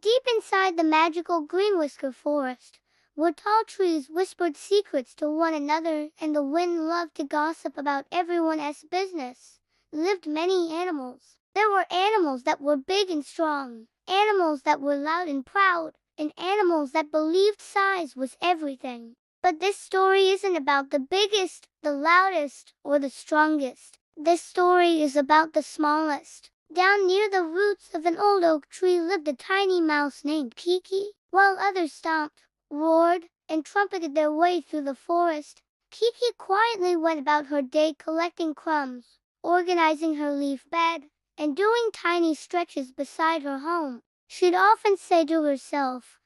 Deep inside the magical Greenwhisker Forest, where tall trees whispered secrets to one another and the wind loved to gossip about everyone's business, lived many animals. There were animals that were big and strong, animals that were loud and proud, and animals that believed size was everything. But this story isn't about the biggest, the loudest, or the strongest. This story is about the smallest. Down near the roots of an old oak tree lived a tiny mouse named Kiki. While others stomped, roared, and trumpeted their way through the forest, Kiki quietly went about her day collecting crumbs, organizing her leaf bed, and doing tiny stretches beside her home. She'd often say to herself,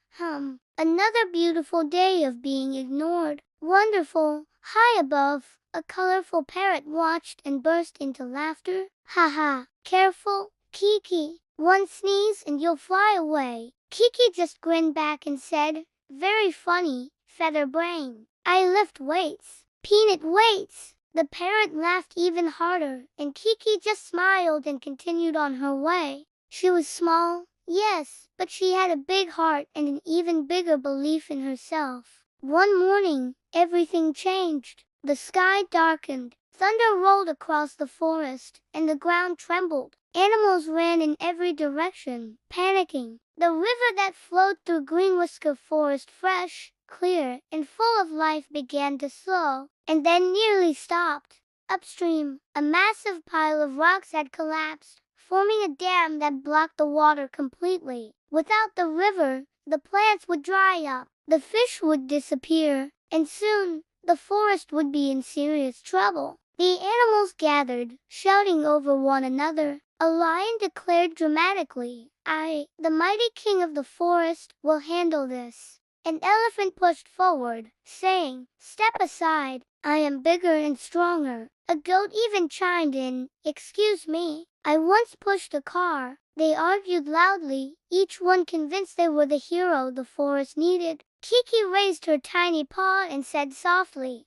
another beautiful day of being ignored. Wonderful. High above, a colorful parrot watched and burst into laughter. Ha ha. Careful, Kiki. One sneeze and you'll fly away. Kiki just grinned back and said, very funny, feather brain. I lift weights. Peanut weights. The parrot laughed even harder, and Kiki just smiled and continued on her way. She was small, yes, but she had a big heart and an even bigger belief in herself. One morning, everything changed. The sky darkened. Thunder rolled across the forest, and the ground trembled. Animals ran in every direction, panicking. The river that flowed through Greenwhisker Forest, fresh, clear, and full of life, began to slow, and then nearly stopped. Upstream, a massive pile of rocks had collapsed, forming a dam that blocked the water completely. Without the river, the plants would dry up, the fish would disappear, and soon, the forest would be in serious trouble. The animals gathered, shouting over one another. A lion declared dramatically, I, the mighty king of the forest, will handle this. An elephant pushed forward, saying, step aside, I am bigger and stronger. A goat even chimed in, excuse me, I once pushed a car. They argued loudly, each one convinced they were the hero the forest needed. Kiki raised her tiny paw and said softly,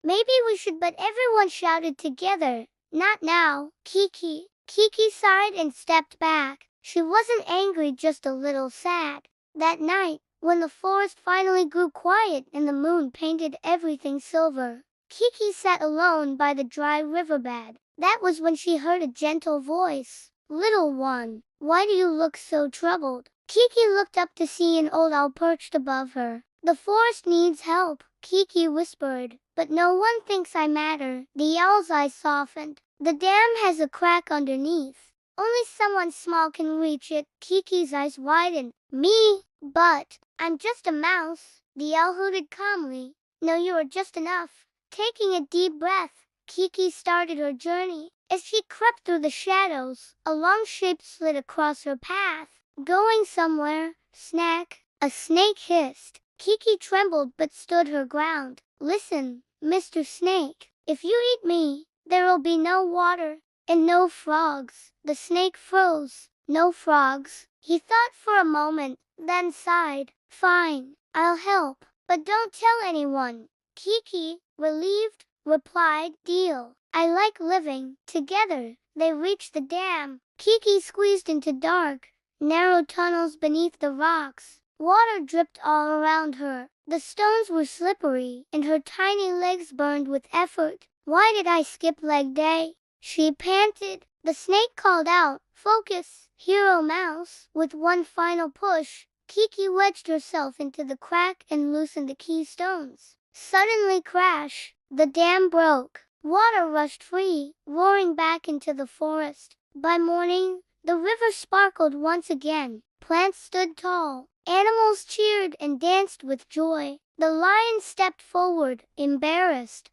maybe we should, but everyone shouted together, not now, Kiki. Kiki sighed and stepped back. She wasn't angry, just a little sad. That night, when the forest finally grew quiet and the moon painted everything silver, Kiki sat alone by the dry riverbed. That was when she heard a gentle voice. Little one, why do you look so troubled? Kiki looked up to see an old owl perched above her. The forest needs help, Kiki whispered, but no one thinks I matter. The owl's eyes softened. The dam has a crack underneath. Only someone small can reach it. Kiki's eyes widened. Me? But I'm just a mouse. The owl hooted calmly. No, you are just enough. Taking a deep breath, Kiki started her journey. As she crept through the shadows, a long shape slid across her path. Going somewhere, snack, a snake hissed. Kiki trembled but stood her ground. Listen, Mr. Snake, if you eat me, there'll be no water, and no frogs. The snake froze. No frogs. He thought for a moment, then sighed. Fine, I'll help, but don't tell anyone. Kiki, relieved, replied, deal. I like living. Together, they reached the dam. Kiki squeezed into dark, narrow tunnels beneath the rocks. Water dripped all around her. The stones were slippery, and her tiny legs burned with effort. Why did I skip leg day? She panted. The snake called out, focus, hero mouse. With one final push, Kiki wedged herself into the crack and loosened the keystones. Suddenly crash, the dam broke. Water rushed free, roaring back into the forest. By morning, the river sparkled once again. Plants stood tall. Animals cheered and danced with joy. The lion stepped forward, embarrassed.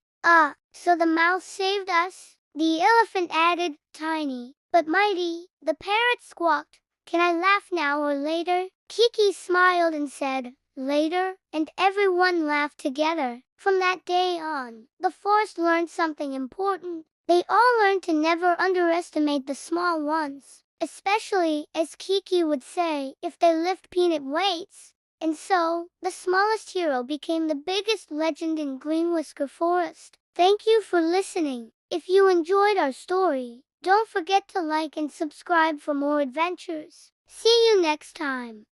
So the mouse saved us? The elephant added, tiny, but mighty. The parrot squawked, can I laugh now or later? Kiki smiled and said, later, and everyone laughed together. From that day on, the forest learned something important. They all learned to never underestimate the small ones, especially, as Kiki would say, if they lift peanut weights. And so, the smallest hero became the biggest legend in Greenwhisker Forest. Thank you for listening. If you enjoyed our story, don't forget to like and subscribe for more adventures. See you next time.